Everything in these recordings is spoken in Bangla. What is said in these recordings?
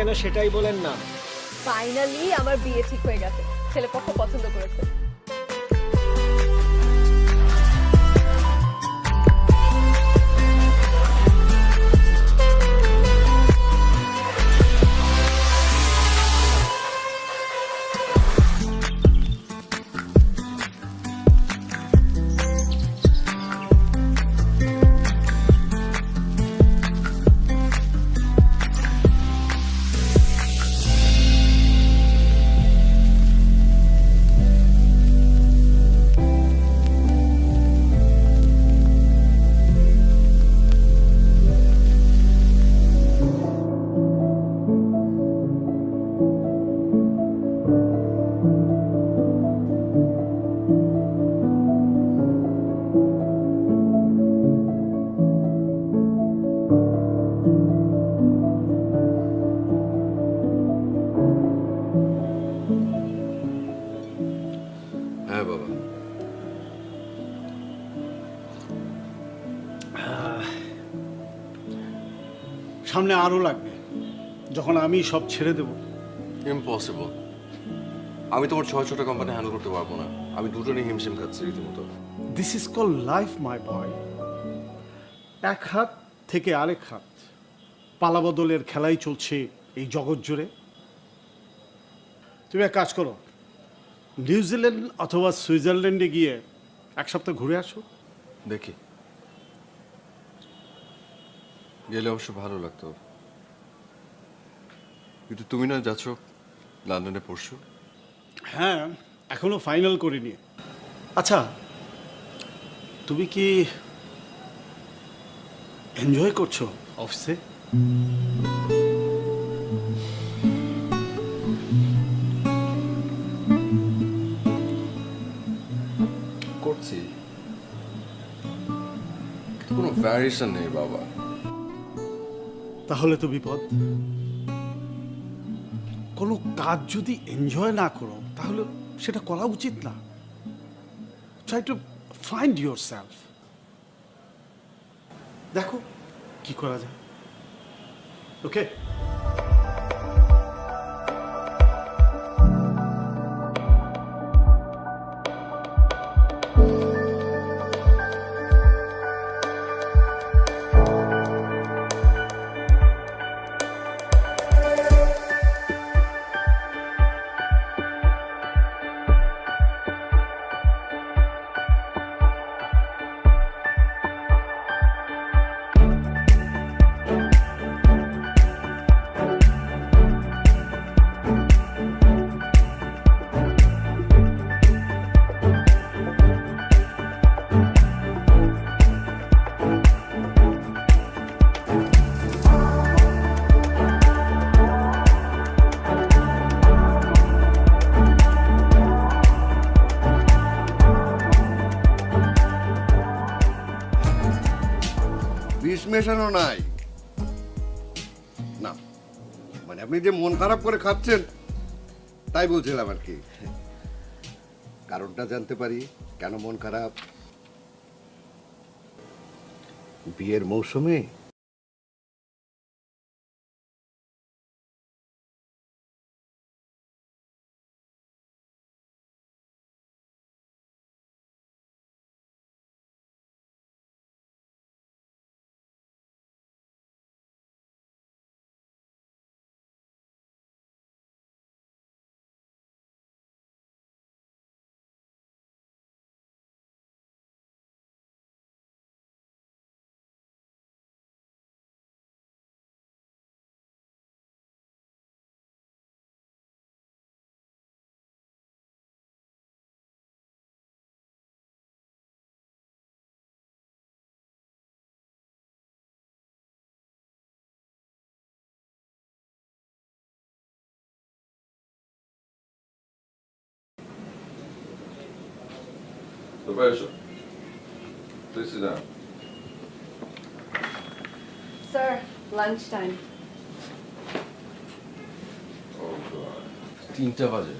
কেন সেটাই বলেন না। ফাইনালি আমার বিয়ে ঠিক হয়ে গেছে, ছেলেপক্ষ পছন্দ করেছে। হ্যাঁ বাবা, সামনে আরো লাগবে যখন আমি সব ছেড়ে দেব। ইম্পসিবল। আমি তোমার 6-6টা কোম্পানি হ্যান্ডেল করতে পারবো না। আমি দুটো নিয়ে হিমশিম খাচ্ছি রীতিমতো। This is call life my boy. এক হাত থেকে আরেক হাত পালাবদলের খেলাই চলছে এই জগৎ জুড়ে। তুমি এক কাজ করো, নিউজিল্যান্ড অথবা সুইজারল্যান্ডে গিয়ে এক সপ্তাহ ঘুরে আসো। দেখি, গেলে অবশ্য ভালো লাগতো। কিন্তু তুমি না যাচ্ছ লন্ডনে পরশু? হ্যাঁ, এখনো ফাইনাল করিনি। আচ্ছা, তুমি কি এনজয় করছো অফিসে? করছি, কোনো ভ্যারিয়েশন নেই বাবা। তাহলে তো বিপদ। কোনো কাজ যদি এনজয় না করো তাহলে সেটা করা উচিত না। Try to find your self. দেখো কি করা যায়। ওকে, বিষ মেশানো নাই না, মানে আপনি যে মন খারাপ করে খাচ্ছেন তাই বলছিলাম আর কি। কারণটা জানতে পারি কেন মন খারাপ? বিয়ের মৌসুমে Roberto, please sit down. Sir, lunch time. Oh God. 3টা বাজে।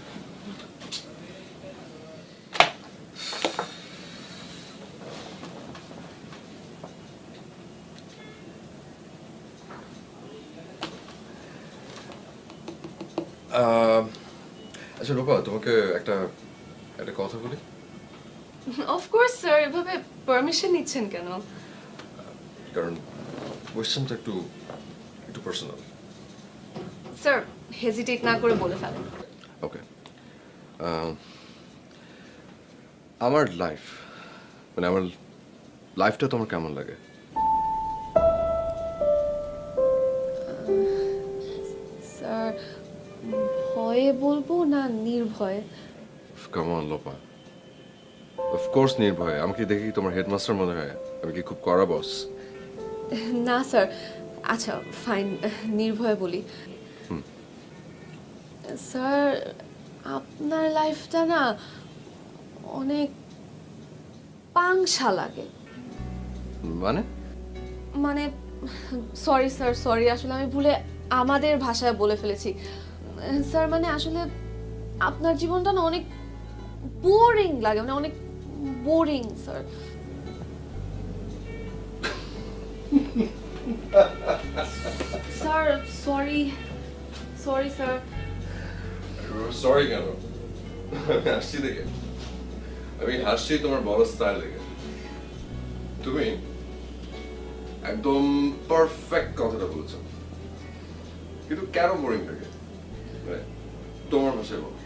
আচ্ছা রূপা, তোমাকে একটা একটা কথা বলি। অফকোর্স স্যার, এভাবে পারমিশন নিচ্ছেন কেন? কারণ কোয়েশ্চেনটা একটু একটু পার্সোনাল। স্যার হেজিটেট না করে বলে ফেলেন। ওকে, আমার লাইফ মানে আমার লাইফটা তোমার কেমন লাগে? স্যার ভয়ে বলবো না নির্ভয়ে? কাম অন লোপা, অফকোর্স নির্ভয়। আমাকে দেখি তোমার হেডমাস্টার মনে হয়? আমি কি খুব কড়া বস? না স্যার, আচ্ছা ফাইন, নির্ভয়ে বলি। স্যার আপনার লাইফটা না অনেক পাংশা লাগে। মানে মানে সরি স্যার, সরি, আসলে আমি ভুলে আমাদের ভাষায় বলে ফেলেছি। স্যার মানে আসলে আপনার জীবনটা না অনেক বোরিং লাগে, মানে অনেক boring sir. Sir sorry, sorry sir. Sorry কেন? হাসছি দেখে? আমি হাসছি তোমার বড় স্টাইল দেখে। তুমি একদম পারফেক্ট কথাটা বলেছো, কিন্তু কেন বোরিং লাগে তোমার ভাষায় বলো।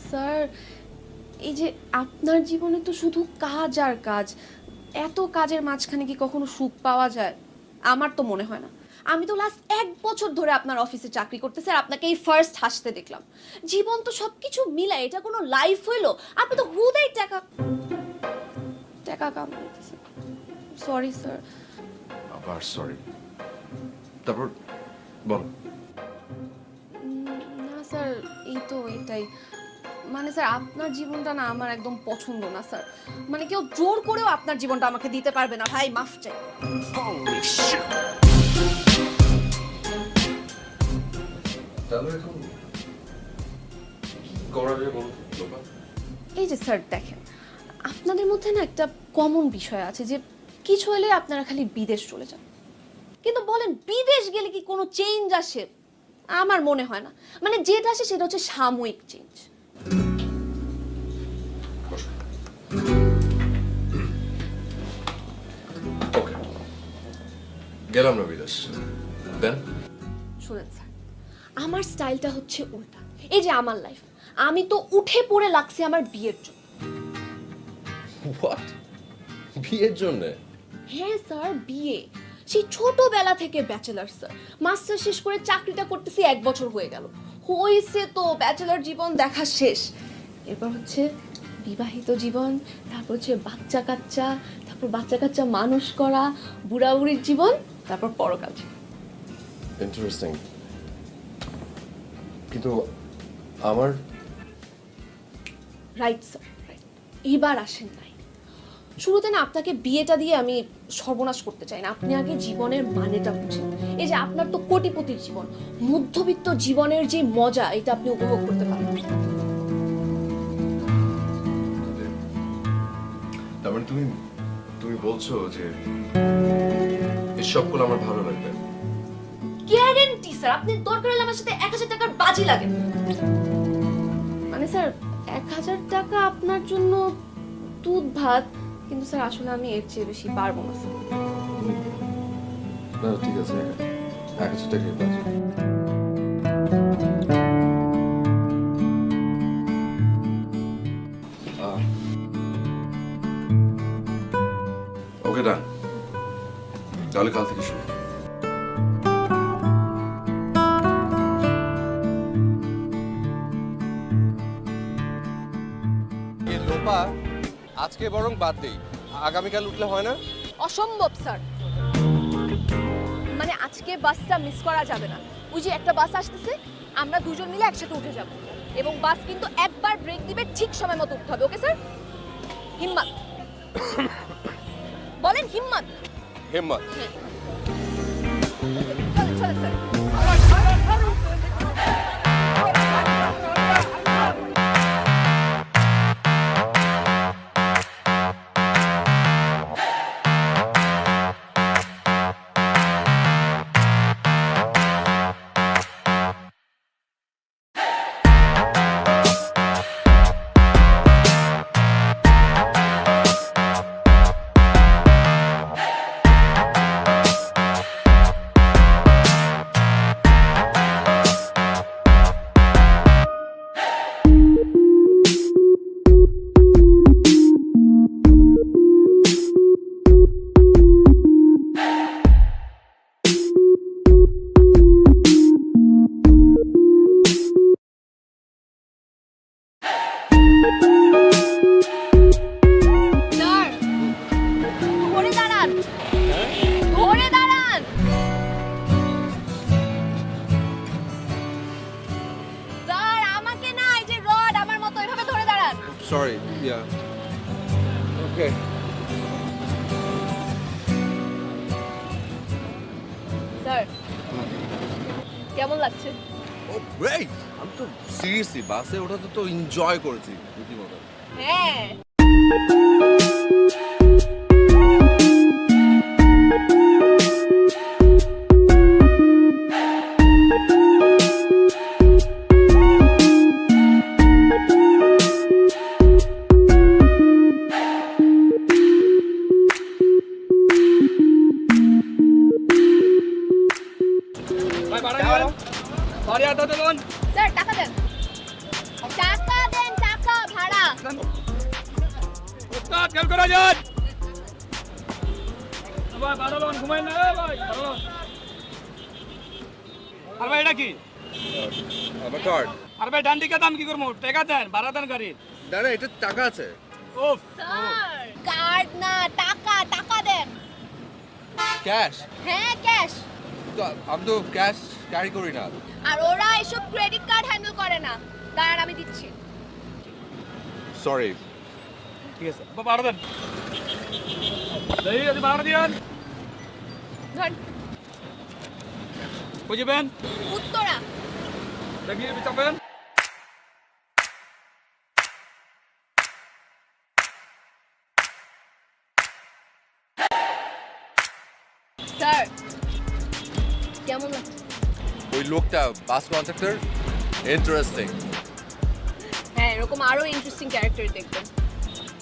স্যার এই যে আপনার জীবনে তো শুধু কাজ আর কাজ, এত কাজের মাঝখানে কি কখনো সুখ পাওয়া যায়? আমার তো মনে হয় না। আমি তো লাস্ট 1 বছর ধরে আপনার অফিসে চাকরি করতেছি আর আপনাকে এই ফার্স্ট হাসতে দেখলাম। জীবন তো সবকিছু মিলায় এটা কোনো লাইফ হইলো? আপনি তো হুদাই টাকা টাকা কামাইতেছেন। Sorry sir. আবার সরি, তারপর বল। না স্যার, এই তো এটাই, মানে স্যার আপনার জীবনটা না আমার একদম পছন্দ না স্যার। মানে কেউ জোর করেও আপনার জীবনটা আমাকে দিতে পারবে না ভাই, মাফ চাই। তাহলে এখন কি করা যায় বলো লোপা? এই যে স্যার দেখেন, আপনাদের মধ্যে না একটা কমন বিষয় আছে যে কিছু হলে আপনারা খালি বিদেশ চলে যান, কিন্তু বলেন বিদেশ গেলে কি কোনো চেঞ্জ আসে? আমার মনে হয় না। মানে যেটা আসে সেটা হচ্ছে সাময়িক চেঞ্জ। ওকে, গেলাম না বিদেশ, দেন শুনেন স্যার, আমার স্টাইলটা হচ্ছে উল্টা। এই যে আমার লাইফ, আমি তো উঠে পড়ে লাগছে আমার বিয়ের জন্য। হোয়াট? বিয়ের জন্য? হ্যাঁ স্যার, বিয়ে। সেই ছোটবেলা থেকে ব্যাচেলার স্যার, মাস্টার শেষ করে চাকরিটা করতেছি 1 বছর হয়ে গেল। হইছে তো ব্যাচেলার জীবন দেখা শেষ, এরপর হচ্ছে বিবাহিত জীবন, তারপর হচ্ছে বাচ্চা কাচ্চা, তারপর বাচ্চা কাচ্চা মানুষ করা, বুড়াবুড়ির জীবন, তারপর পরকাল জীবন। ইন্টারেস্টিং, কিন্তু আমার রাইট স্যার, রাইট। এবার আসেন নাই, শুরুতে না আপনাকে বিয়েটা দিয়ে আমি সর্বনাশ করতে চাই না। আপনি আগে জীবনের মানেটা বুঝেন। এই যে আপনার তো কোটিপতির জীবন, মধ্যবিত্ত জীবনের যে মজা এটা আপনি উপভোগ করতে পারেন। তার মানে তুমি তুমি বলছো যে এই সবগুলো আমার ভালো লাগবে? গ্যারান্টি স্যার, আপনি দরকার হলে আমার সাথে 1000 টাকার বাজি লাগেন। মানে স্যার 1000 টাকা আপনার জন্য দুধ ভাত, কিন্তু স্যার আসলে আমি এর চেয়ে বেশি পারবো না স্যার। না ঠিক আছে, 1000 টাকাই বাজে। ওকে ডান, তাহলে কাল থেকে শুরু। লোপা, আজকে বরং বাদ দেই, আগামীকাল উঠলে হয় না? অসম্ভব স্যার, মানে আজকে বাসটা মিস করা যাবে না। ওই যে একটা বাস আসতেছে, আমরা দুজন মিলে একসাথে উঠে যাব, এবং বাস কিন্তু একবার ব্রেক দিবে, ঠিক সময় মতো উঠতে হবে। Okay sir? হিম্মত বলেন, হিম্মত। হিম্মত। চলেন চলেন স্যার। ওকে স্যার কেমন লাগছে? ও গ্রেট আমি তো সিরিয়াসলি বাসে ওঠাতে তো এনজয় করেছি রীতিমতো হ্যাঁ স্যার টাকা দেন টাকা ভাড়া আমার কার্ড আর ভাই ডান দিকে দাম কি করবো টাকা দেন ভাড়া দেন গাড়ির না না এটা টাকা আছে ওফ স্যার কার্ড না টাকা দেন ক্যাশ হ্যাঁ ক্যাশ তো আমি তো ক্যাশ ক্যারি করি না আর ওরা এসব ক্রেডিট কার্ড হ্যান্ডেল করে না দাঁড়ান আমি দিচ্ছি সরি ঠিক আছে ভাড়া দেন যদি ভাড়া দিয়েন ধর বুঝবেন উত্তরা দেখিয়ে চাপেন স্যার কেমন লাগছে? ওই লোকটা বাস কন্ট্রাক্টর ইন্টারেস্টিং হ্যাঁ এরকম আরো ইন্টারেস্টিং ক্যারেক্টার দেখবেন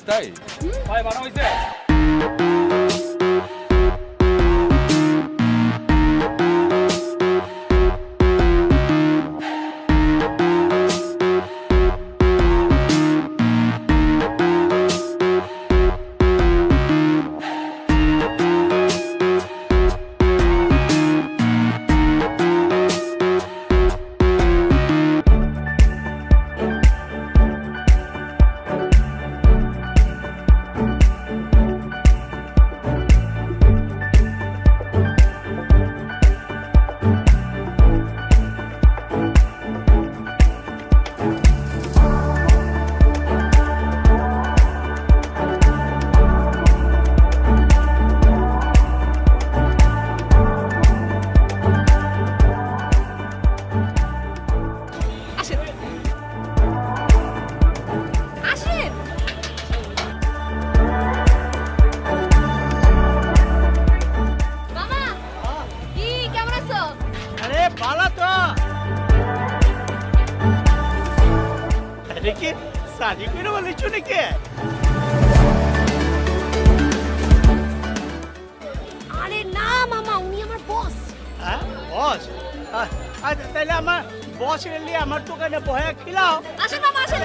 তাই ভাই ভাড়া হয়েছে আসেন আসেন মামা কি কেমন আছো? আরে ভালো তো আরে কি শাদি করে বলেছো নাকি আরে না মামা উনি আমার বস হ্যাঁ বস আচ্ছা তাহলে আমার বস এলে আমার দোকানে বয়া খিলাও আসেন মামা আসেন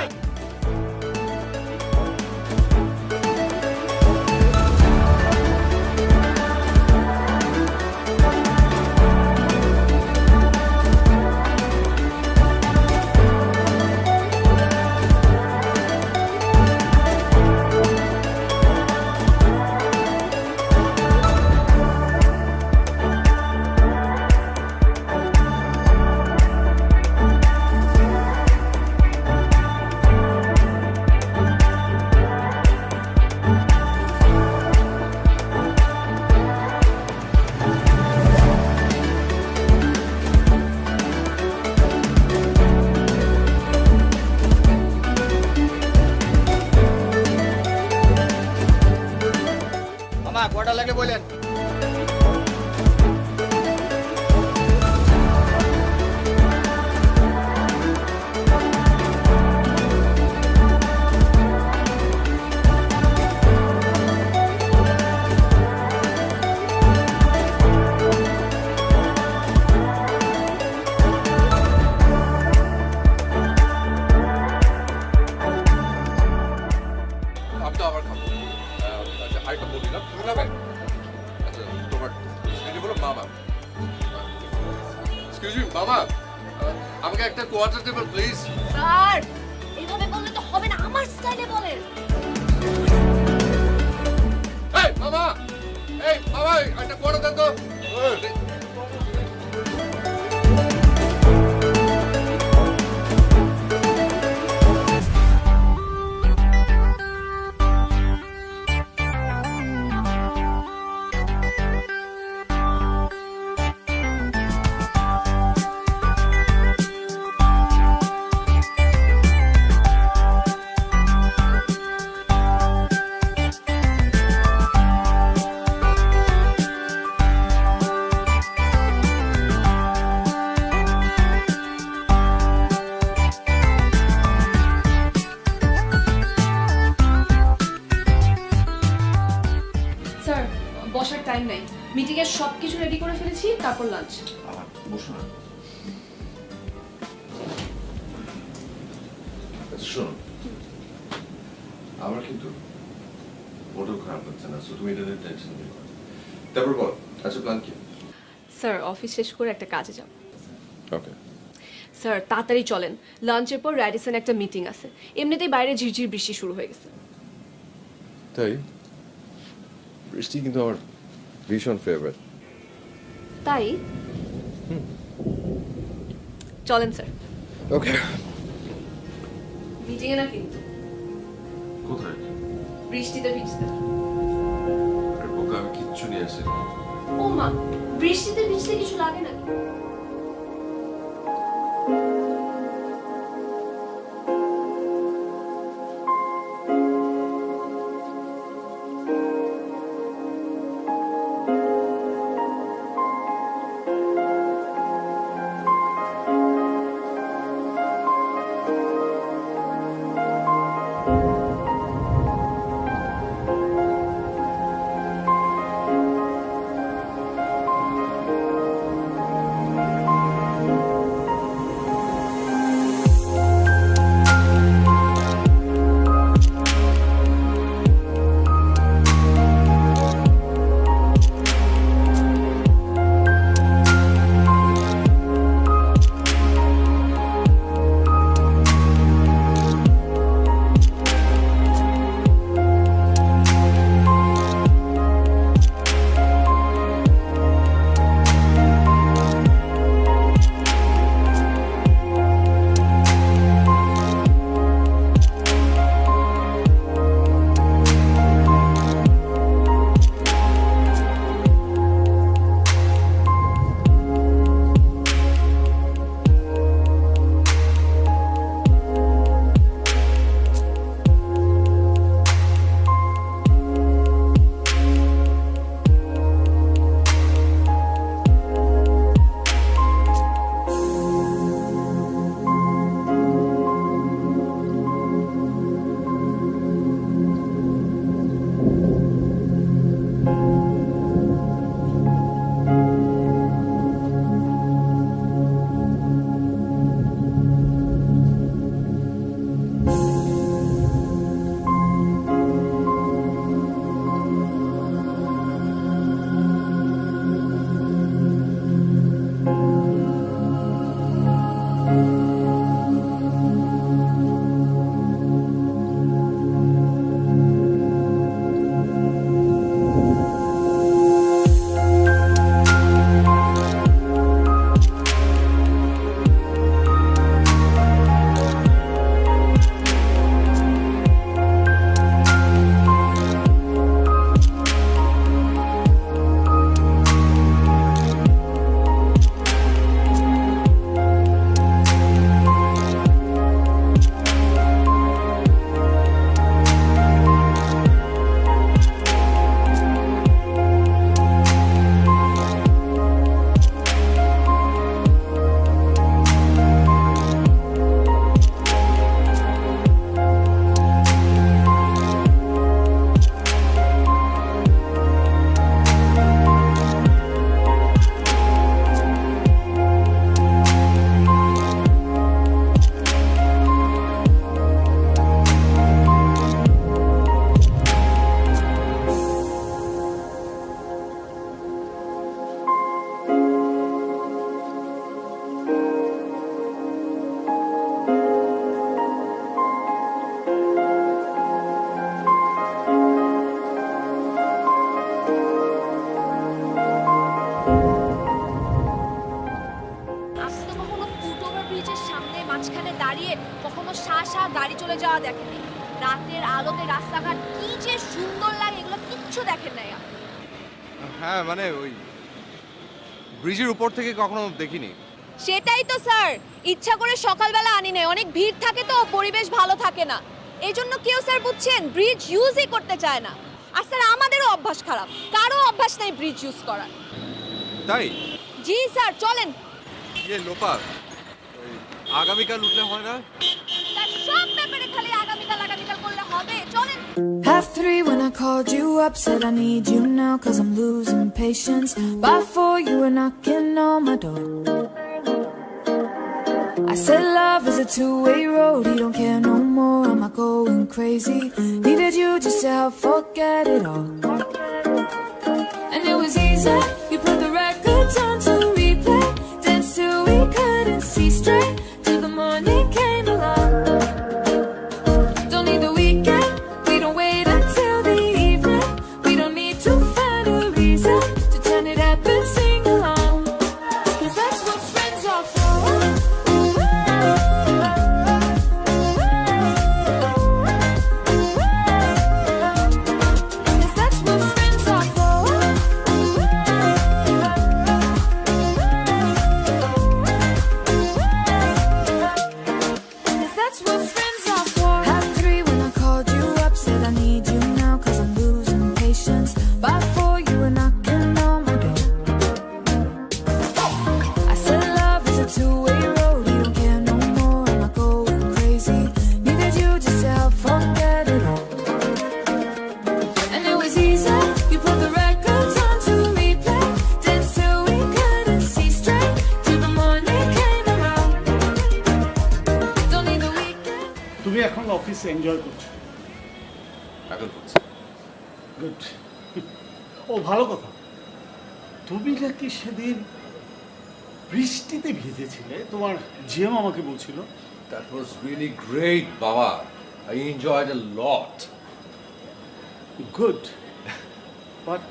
মামা কটা লাগে বলেন আমি তো আবার খাবো আচ্ছা আরেকটা বলি না তুমি খাবে আচ্ছা তোমার এক্সকিউজ বলো মামা এক্সকিউজ মি মামা আমাকে একটা কোয়ার্টার টেবিল প্লিজ স্যার এইভাবে বললে তো হবে না আমার স্টাইলে বলেন এই মামা একটা কোয়ার্টার দেন তো বসার টাইম নাই, মিটিং এর সবকিছু রেডি করে ফেলেছি, তারপর লাঞ্চ। বসো না। শোনো, আমার কিন্তু মোটেও খারাপ লাগছে না, সো তুমি এটা নিয়ে টেনশন নিও না। তারপর বল, আচ্ছা প্ল্যান কি? স্যার অফিস শেষ করে একটা কাজে যাব। ওকে। স্যার তাড়াতাড়ি চলেন, লাঞ্চের পর র্যাডিসন একটা মিটিং আছে। এমনিতেই বাইরে ঝিরঝির বৃষ্টি শুরু হয়ে গেছে। তাই? বৃষ্টি কিন্তু আমার ভীষণ ফেভারিট। তাই চলেন স্যার। ওকে। মিটিং এ না কিন্তু, কোথায়? বৃষ্টিতে ভিজতে। আরে বোকা, আমি কিচ্ছু নিয়ে আসিনি। ও মা, বৃষ্টিতে ভিজতে কিছু লাগে নাকি? মাঝখানে দাঁড়িয়ে কখনো শাসা গাড়ি চলে যাওয়া দেখেনি। রাতের আলোতে রাস্তাঘাট কি যে সুন্দর লাগে এগুলো কিচ্ছু দেখেন নাই। হ্যাঁ মানে ওই ব্রিজের উপর থেকে কখনো দেখিনি। সেটাই তো স্যার, ইচ্ছা করে সকালবেলা আনি নাই, অনেক ভিড় থাকে তো পরিবেশ ভালো থাকে না, এই জন্য কেউ স্যার বুঝছেন ব্রিজ ইউজই করতে চায় না। আর স্যার আমাদেরও অভ্যাস খারাপ, কারো অভ্যাস নাই ব্রিজ ইউজ করার। তাই? জি স্যার চলেন। ইয়ে লোপা, আগামীকাল উঠলে হয় না? তার সব ব্যাপারে খালি আগামীকাল করলে হবে, চলেন। 3:30 when I called you up, said I need you now, cause I'm losing patience. By 4 you were knocking on my door. I said love is a two-way road, you don't care no more, am I going crazy? Needed you just to help forget it all. And it was easy, you put the records on to replay, danced till we couldn't see straight, till the morning came along. Don't need the weekend, we don't wait until the evening, we don't need to find a reason to turn it up and sing along, cause that's what friends are for. Cause that's what friends are for. Cause that's what friends are for. 3:30 when I called you up, said I need you now, cause I'm losing patience. By 4 you were knocking on my door. I said love is a two-way road, you don't care no more, am I going crazy? Needed you just to help forget it all. And it was easy, you put the records on to replay, danced till we couldn't see straight, till the morning came around. Don't need the weekend. তুমি এখন অফিসে এনজয় করছো? এখন করছি। গুড। ও ভালো কথা, তুমি নাকি সেদিন বৃষ্টিতে ভিজেছিলে, তোমার জিএম আমাকে বলছিল। That was really great, Baba. I enjoyed a lot. Good, but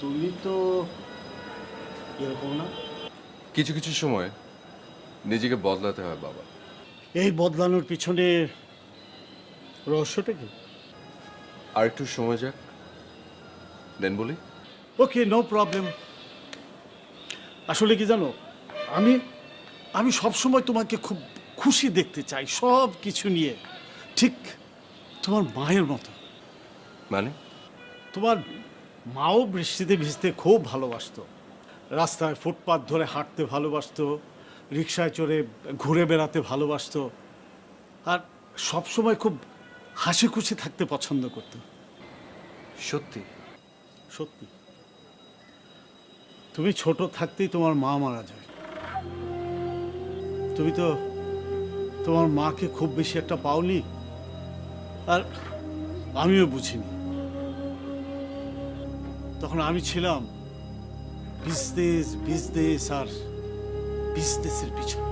তুমি তো এরকম না। কিছু কিছু সময় নিজেকে বদলাতে হয় বাবা। এই বদলানোর পিছনে রহস্যটা কি? আর একটু সময় যাক, দেন বলি। ওকে, নো প্রবলেম। আসলে কি জানো, আমি আমি সবসময় তোমাকে খুব খুশি দেখতে চাই সব কিছু নিয়ে, ঠিক তোমার মায়ের মতো। মানে তোমার মাও বৃষ্টিতে ভিজতে খুব ভালোবাসতো, রাস্তায় ফুটপাত ধরে হাঁটতে ভালোবাসতো, রিকশায় চড়ে ঘুরে বেড়াতে ভালোবাসতো, আর সবসময় খুব হাসি খুশি থাকতে পছন্দ করতো। সত্যি? সত্যি। তুমি ছোট থাকতেই তোমার মা মারা যায়। তুমি তো তোমার মাকে খুব বেশি একটা পাওনি, আর আমিও বুঝিনি। তখন আমি ছিলাম বিজনেস আর বিজনেসের পিছনে।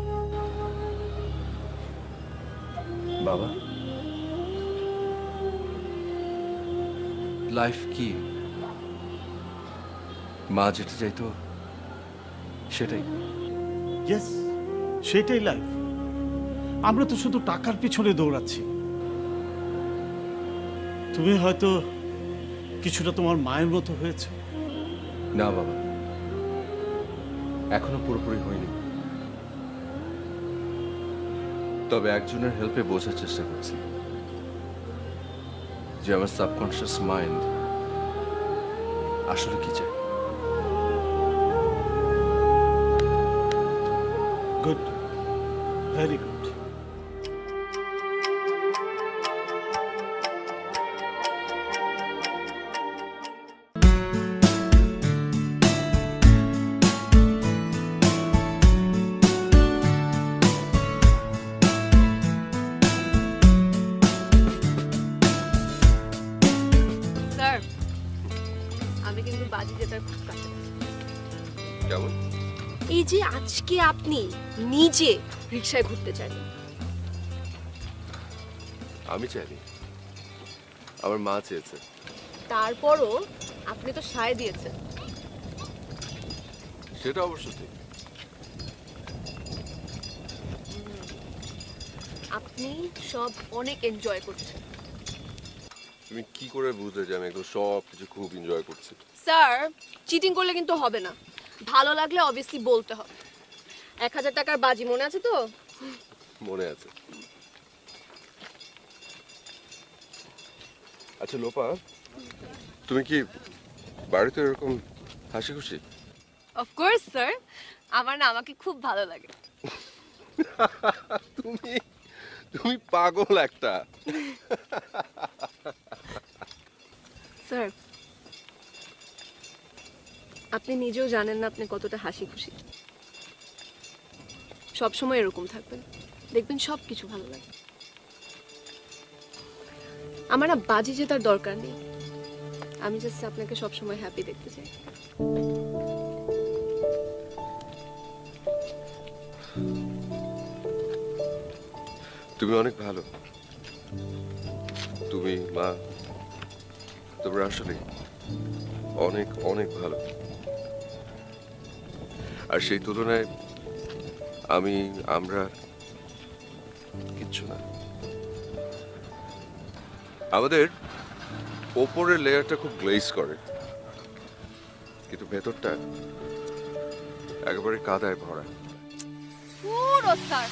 বাবা, লাইফ কি? মা যেটা চাইতো সেটাই। ইয়েস, সেটাই লাইফ। আমরা তো শুধু টাকার পিছনে দৌড়াচ্ছি। তুমি হয়তো কিছুটা তোমার মায়ের মতো হয়েছে। না বাবা, এখনো পুরোপুরি হয়নি, তবে একজনের হেল্পে বোঝার চেষ্টা করছি যে আমার সাবকনশিয়াস মাইন্ড আসলে কি চায়। Good, very good. স্যার, আমি কিন্তু বাজি জেতার খুব কাছে। কেমন? এই যে আজকে আপনি নিজে রিকশায় ঘুরতে চাইলেন। আমি চাইনি, আমার মা চেয়েছে। তারপরও আপনি তো সায় দিয়েছেন। সেটা অবশ্য ঠিক। আপনি সব অনেক এনজয় করছেন। তুমি কি করে বুঝলে যে আমি একদম সব কিছু খুব এনজয় করছি? স্যার, চিটিং করলে কিন্তু হবে না। ভালো লাগলে অবভিয়াসলি বলতে হবে। 1000 টাকার বাজি মনে আছে তো? মনে আছে। আচ্ছা লোপা, তুমি কি বাড়িতে এরকম হাসি খুশি? অফকোর্স স্যার, আমার না আমাকে খুব ভালো লাগে। তুমি তুমি পাগল একটা। স্যার, আপনি নিজেও জানেন না আপনি কতটা হাসি খুশি। সবসময় এরকম থাকবেন, দেখবেন সব কিছু ভালো লাগে। আমার না বাজি জেতার দরকার নেই, আমি জাস্ট আপনাকে সবসময় হ্যাপি দেখতে চাই। তুমি অনেক ভালো, তুমি মা, তোমরা আসলে অনেক অনেক ভালো। আর সেই তুলনায় আমরা কিচ্ছু না। আমাদের ওপরের লেয়ারটা খুব গ্লেজ করে, কিন্তু ভেতরটা একেবারে কাদায় ভরা। পুরো স্যার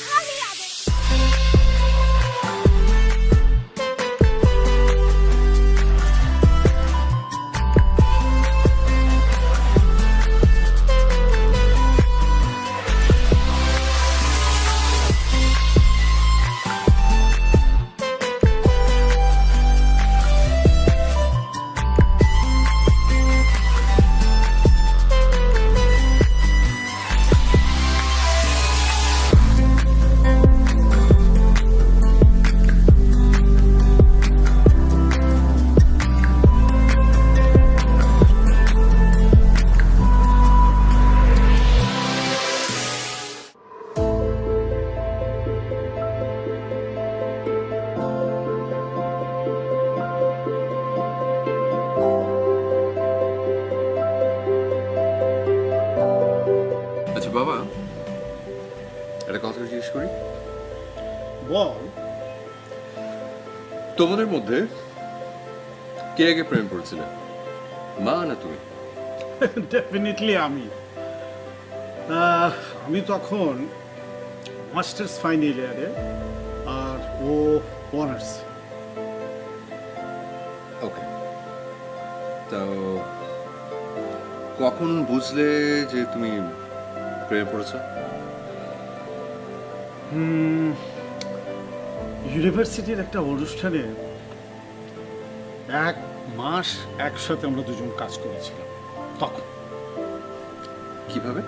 খালি আগে আচ্ছা বাবা, একটা কথা জিজ্ঞেস করি, বল। তোমাদের মধ্যে কে আগে প্রেম করেছিল, মা না তুমি? ডেফিনেটলি আমি। আমি তখন মাস্টার্স ফাইনাল ইয়ারে, আর ও অনার্স। ওকে, তো কখন বুঝলে যে তুমি প্রেমে পড়েছো? ইউনিভার্সিটির একটা অনুষ্ঠানে 1 মাস একসাথে আমরা দুজন কাজ করেছিলাম। তখন কিভাবে?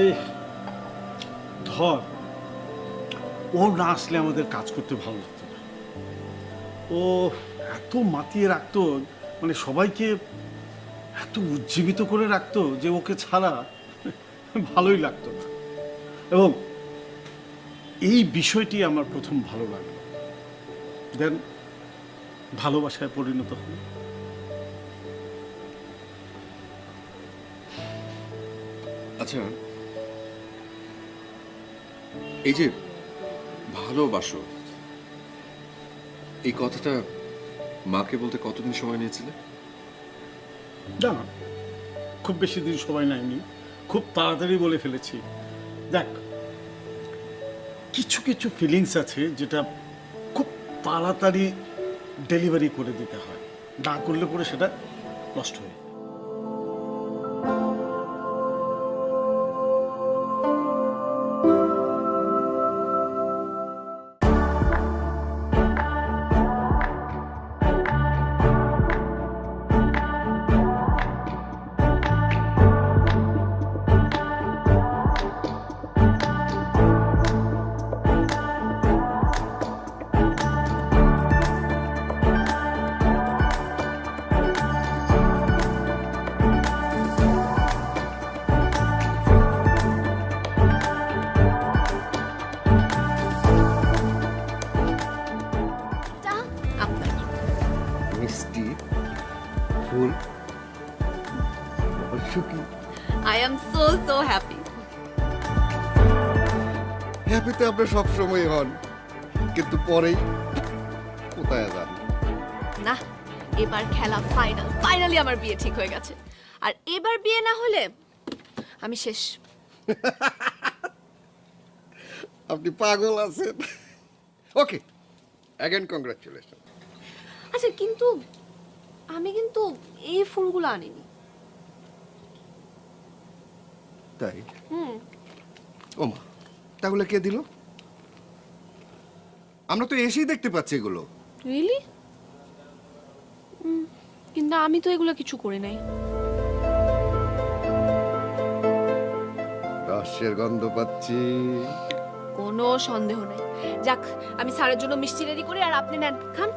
এই ধর, ও না আসলে আমাদের কাজ করতে ভালো লাগতো না। ও এত মাতিয়ে রাখতো, মানে সবাইকে এত উজ্জীবিত করে রাখতো যে ওকে ছাড়া ভালোই লাগতো না। এবং এই বিষয়টি আমার প্রথম ভালো লাগলো, দেন ভালোবাসায় পরিণত হলো। আচ্ছা, এই যে ভালোবাসো, এই কথাটা মাকে বলতে কতদিন সময় নিয়েছিলে? না, খুব বেশি দিন সময় নেয়নি, খুব তাড়াতাড়ি বলে ফেলেছি। দেখ, কিছু কিছু ফিলিংস আছে যেটা খুব তাড়াতাড়ি ডেলিভারি করে দিতে হয়, না করলে পরে সেটা নষ্ট হয়ে যায়। মিষ্টি ফুল সুখী। I am so so happy. Happy তো আপনি সবসময় হন, কিন্তু পরেই কোথায় যান? না, এবার খেলা ফাইনাল, ফাইনালি আমার বিয়ে ঠিক হয়ে গেছে। আর এবার বিয়ে না হলে আমি শেষ। আপনি পাগল আছেন। ওকে, অ্যাগেন কংগ্রাচুলেশন। আচ্ছা, কিন্তু আমি কিন্তু এই ফুলগুলো আনিনি। তাই? হুম। ওমা, তাহলে কে দিল? আমরা তো এসেই দেখতে পাচ্ছি এগুলো। রিয়েলি? কিন্তু আমি তো এগুলো কিছু করি নাই। রহস্যের গন্ধ পাচ্ছি। কোনো সন্দেহ নেই। যাক, আমি স্যারের জন্য মিষ্টি রেডি করি, আর আপনি নেন, খান।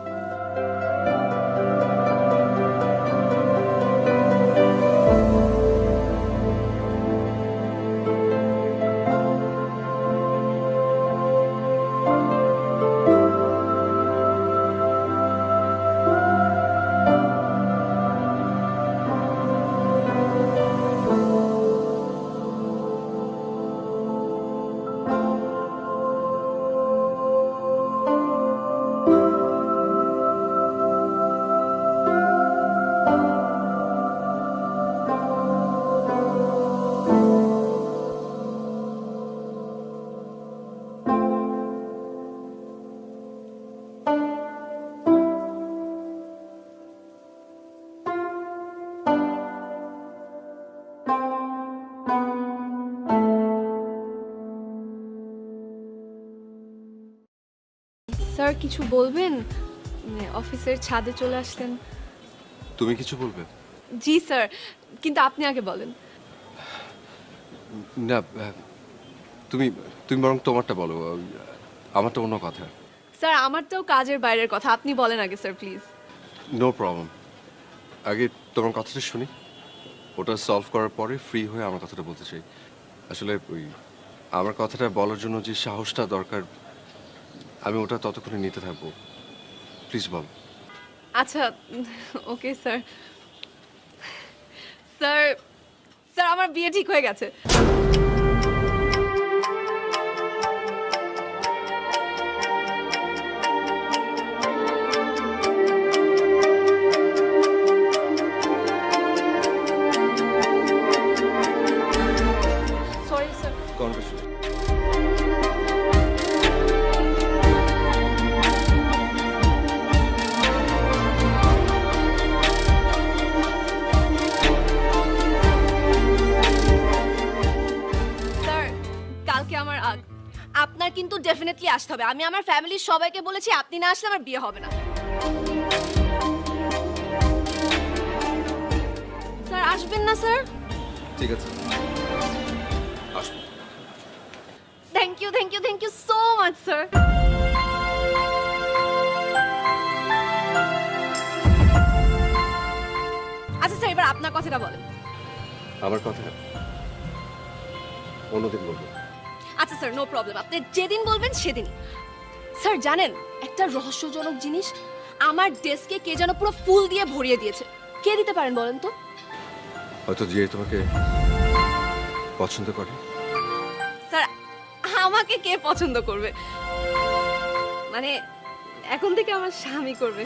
স্যার কিছু বলবেন? অফিসের ছাদে চলে আসলেন। তুমি কিছু বলবে? জি স্যার, কিন্তু আপনি আগে বলেন। না, তুমি তুমি বরং তোমারটা বলো, আমারটা অন্য কথা। স্যার আমারটাও কাজের বাইরের কথা, আপনি বলেন আগে স্যার প্লিজ। নো প্রবলেম, আগে তোমার কথাটা শুনি, ওটা সলভ করার পরে ফ্রি হয়ে আমার কথাটা বলতে চাই। আসলে ওই আমার কথাটা বলার জন্য যে সাহসটা দরকার, আমি ওটা ততক্ষণে নিতে থাকবো। প্লিজ বল। আচ্ছা ওকে স্যার। স্যার স্যার আমার বিয়ে ঠিক হয়ে গেছে। Sorry sir. কনগ্রেচুলেশন। আপনার কিন্তু ডেফিনেটলি আসতে হবে। আমি আমার ফ্যামিলির সবাইকে বলেছি, আপনি না আসলে আমার বিয়ে হবে না। স্যার আসবেন না স্যার? ঠিক আছে, আসবো। Thank you thank you thank you so much sir. আচ্ছা স্যার, এবার আপনার কথাটা বলেন। আমার কথা অন্যদিন বলবো। আচ্ছা স্যার, নো প্রবলেম, আপনি যেদিন বলবেন সেদিনই। স্যার জানেন একটা রহস্যজনক জিনিস, আমার ডেস্কে কে যেন পুরো ফুল দিয়ে ভরিয়ে দিয়েছে। কে দিতে পারেন বলেন তো? হয়তো যে তোমাকে পছন্দ করে। স্যার আমাকে কে পছন্দ করবে? মানে এখন থেকে আমার স্বামী করবে।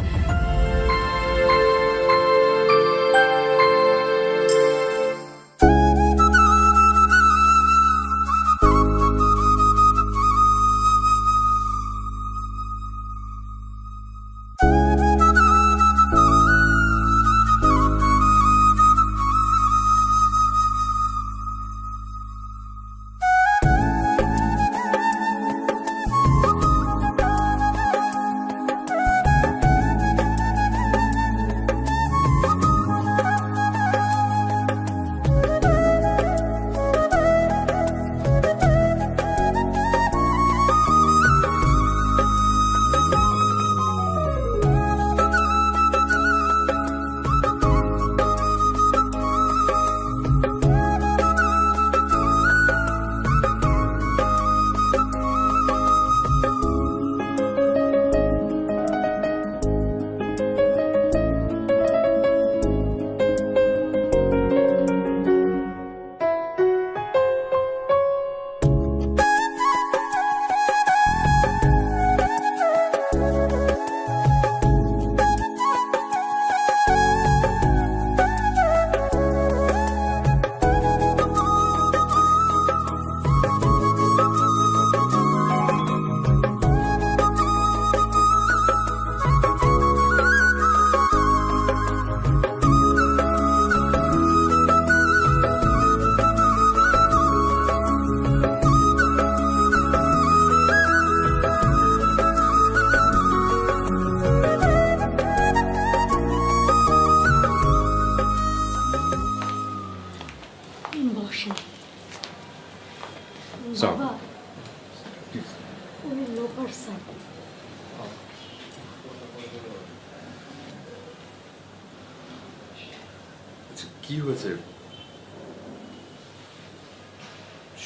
কি হয়েছে?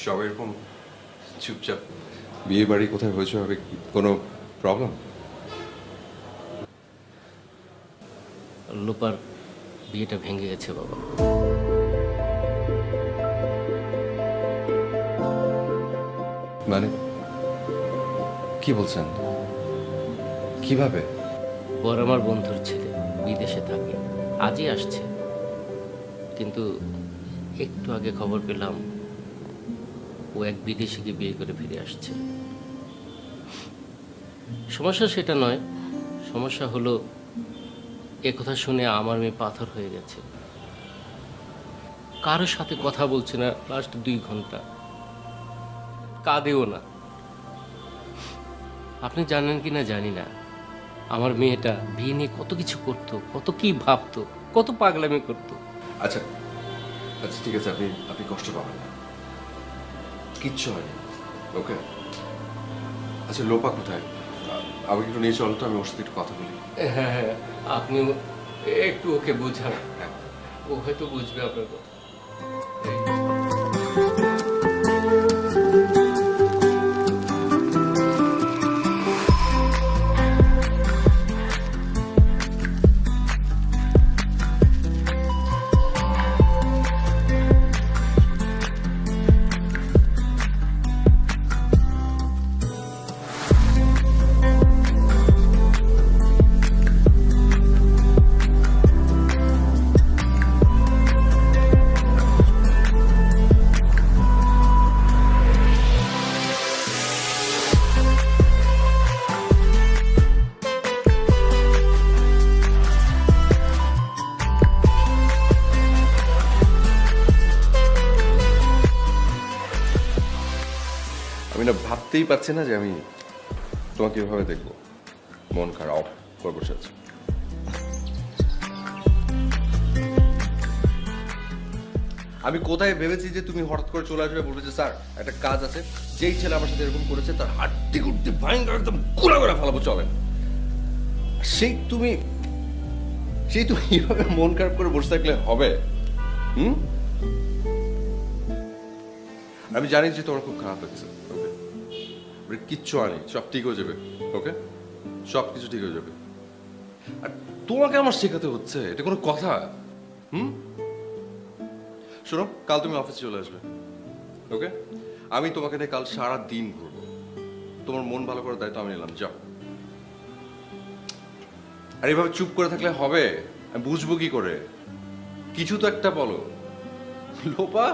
সব এরকম চুপচাপ? বিয়ে বাড়ি কোথায় হয়েছে, হবে কোনো প্রবলেম? লোপার বিয়েটা ভেঙে গেছে বাবা। মানে কি বলছেন? কিভাবে? বর আমার বন্ধুর ছেলে, বিদেশে থাকে, আজই আসছে। কিন্তু একটু আগে খবর পেলাম ও এক বিদেশিকে বিয়ে করে ফিরে আসছে। সমস্যা সেটা নয়, সমস্যা হলো একথা শুনে আমার মেয়ে পাথর হয়ে গেছে। কারোর সাথে কথা বলছে না লাস্ট 2 ঘন্টা, কাঁদেও না। আপনি জানেন কি না জানি না, আমার মেয়েটা বিয়ে নিয়ে কত কিছু করতো, কত কি ভাবতো, কত পাগলামি করতো। আচ্ছা আচ্ছা ঠিক আছে, আপনি কষ্ট পাবেন না, কিচ্ছু হয়নি, ওকে? আচ্ছা লোপা কোথায়? আমাকে একটু নিয়ে চলো তো, আমি ওর সাথে একটু কথা বলি। হ্যাঁ হ্যাঁ, আপনি একটু ওকে বোঝান, ও হয়তো বুঝবে আপনার কথা। আমি না ভাবতেই পারছি না যে আমি তোমাকে এভাবে দেখবো, মন খারাপ করে বসে আছি। আমি কোথায় ভেবেছি যে তুমি হঠাৎ করে চলে আসবে, বলবে যে স্যার একটা কাজ আছে, যেই ছেলে আমার সাথে এরকম করেছে তার হাড্ডি গুড্ডি ভয়ঙ্কর একদম গুঁড়া করে ফেলাবো, চলেন। সেই তুমি এইভাবে মন খারাপ করে বসে থাকলে হবে? আমি জানি যে তোমার খুব খারাপ লাগছে, ওকে? কিচ্ছু আনি, সব ঠিক হয়ে যাবে, ওকে? সব কিছু ঠিক হয়ে যাবে। আর তোমাকে আমার শেখাতে হচ্ছে, এটা কোনো কথা? শোনো, কাল তুমি অফিসে চলে আসবে, ওকে? আমি তোমাকে নিয়ে কাল সারা দিন ঘুরবো, তোমার মন ভালো করার দায়িত্ব আমি নিলাম, যাও। আর এইভাবে চুপ করে থাকলে হবে? আমি বুঝবো কি করে? কিছু তো একটা বলো লোপা।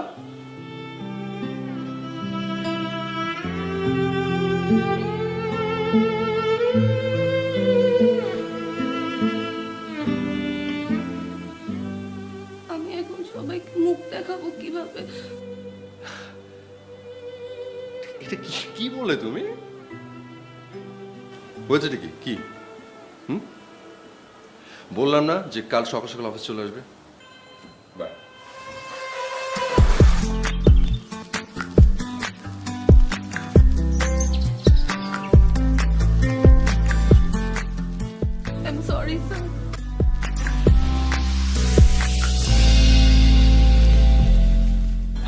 আমি এখন সবাইকে মুখ দেখাবো কিভাবে? এটা কি বলে তুমি? হয়েছে কি? বললাম না যে কাল সকাল সকাল অফিস চলে আসবে? Bye. I am sorry sir.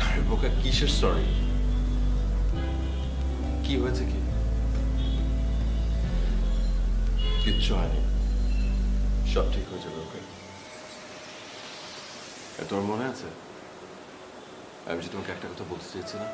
আরে বোকা, কিসের সরি? কি হয়েছে? কিচ্ছু হয়নি, সব ঠিক হয়ে যাবে, ওকে? তোমার মনে আছে আমি যে তোমাকে একটা কথা বলতে চেয়েছি না?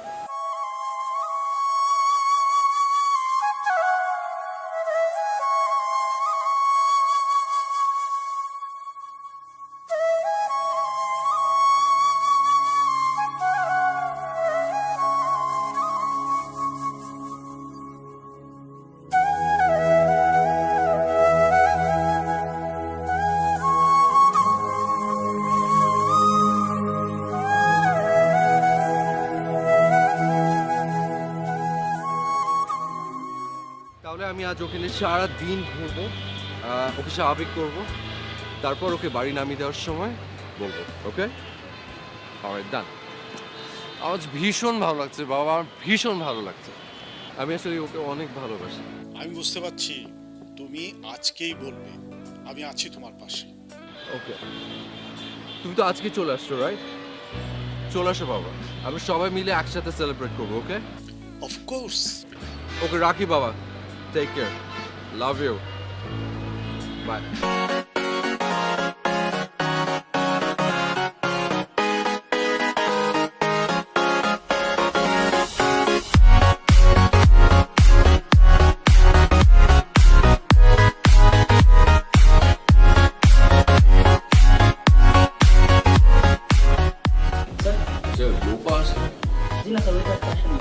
তাহলে আমি আজ ওকে নিয়ে সারা দিন ঘুরবো, ওকে স্বাভাবিক করবো, তারপর ওকে বাড়ি নামিয়ে দেওয়ার সময় বলবো, ওকে? অলরাইট, ডান। আজ ভীষণ ভালো লাগছে বাবা, আমার ভীষণ ভালো লাগছে। আমি আসলে ওকে অনেক ভালোবাসি। আমি বুঝতে পারছি, তুমি আজকেই বলবে, আমি আছি তোমার পাশে। ওকে। তুমি তো আজকে চলে আসছো, রাইট? চলে আসো বাবা, আমরা সবাই মিলে একসাথে সেলিব্রেট করবো, ওকে? Of course. ওকে, রাখি বাবা। Take care, love you, bye. জি না স্যার, ওইটা একটা আসেনি।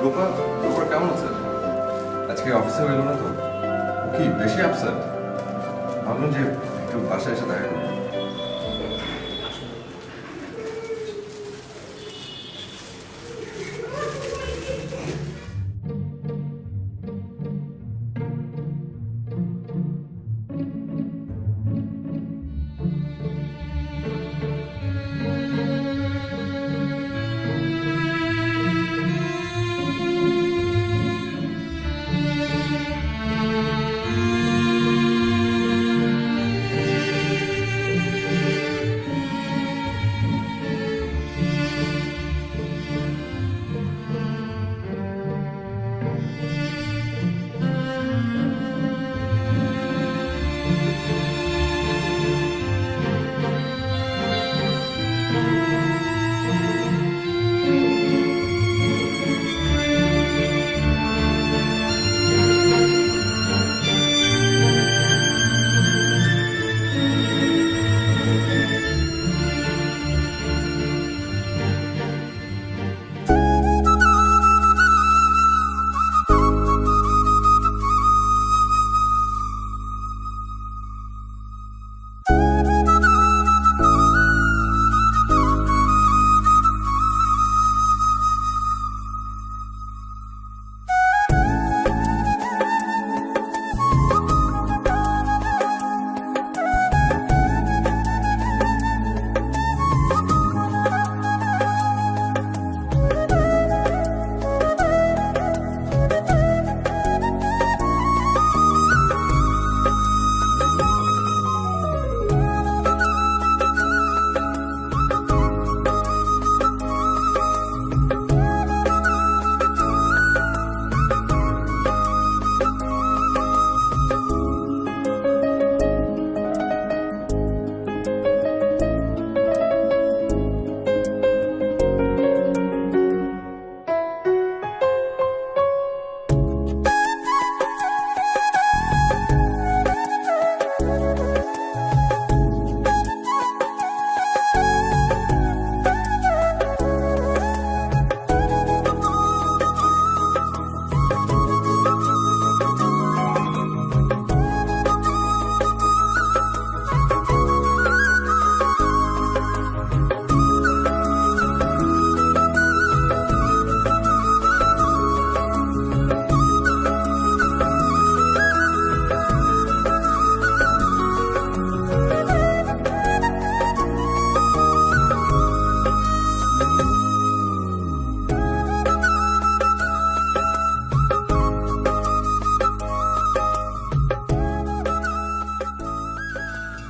রূপা কেমন আছে? আজকে অফিসে হইল না তো? কি বেশি আপসেট? ভাবলাম যে একটু বাসায় এসে দেখা করি।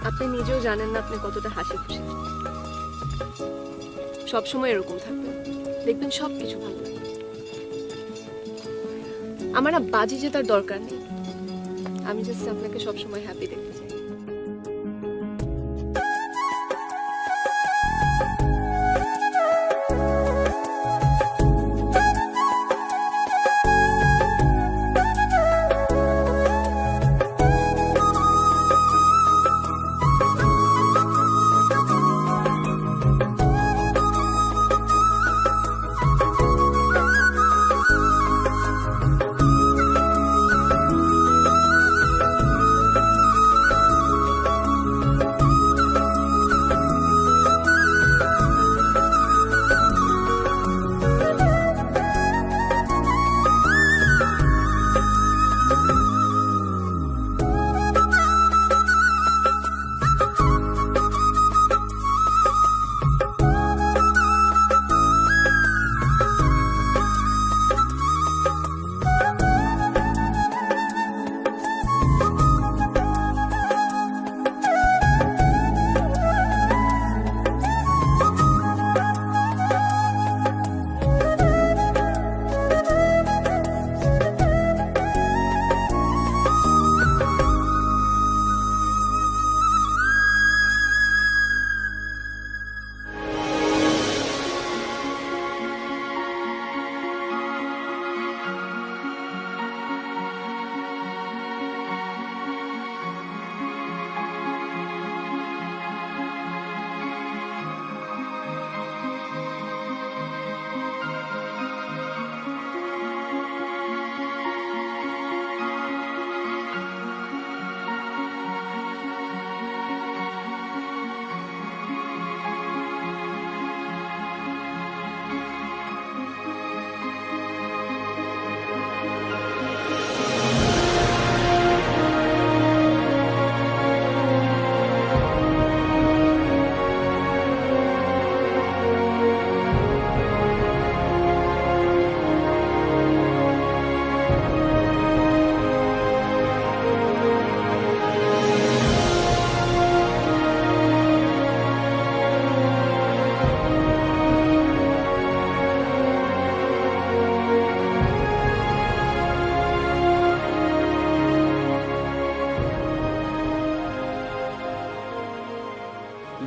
আপনি নিজেও জানেন না আপনি কতটা হাসি খুশি। সবসময় এরকম থাকবেন, দেখবেন সবকিছু ভালো লাগবে। আমার না বাজি জেতার দরকার নেই, আমি জাস্ট আপনাকে সবসময় হ্যাপি দেখতে চাই।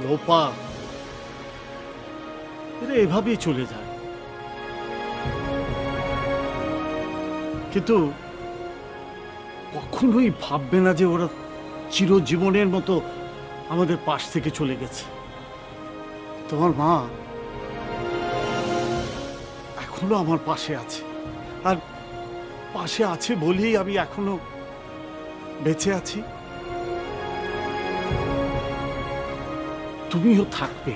লোপা, এরা এভাবেই চলে যায়। কিন্তু কখনোই ভাববে না যে ওরা চিরজীবনের মতো আমাদের পাশ থেকে চলে গেছে। তোমার মা এখনো আমার পাশে আছে, আর পাশে আছে বলেই আমি এখনো বেঁচে আছি। তুমিও থাকবে।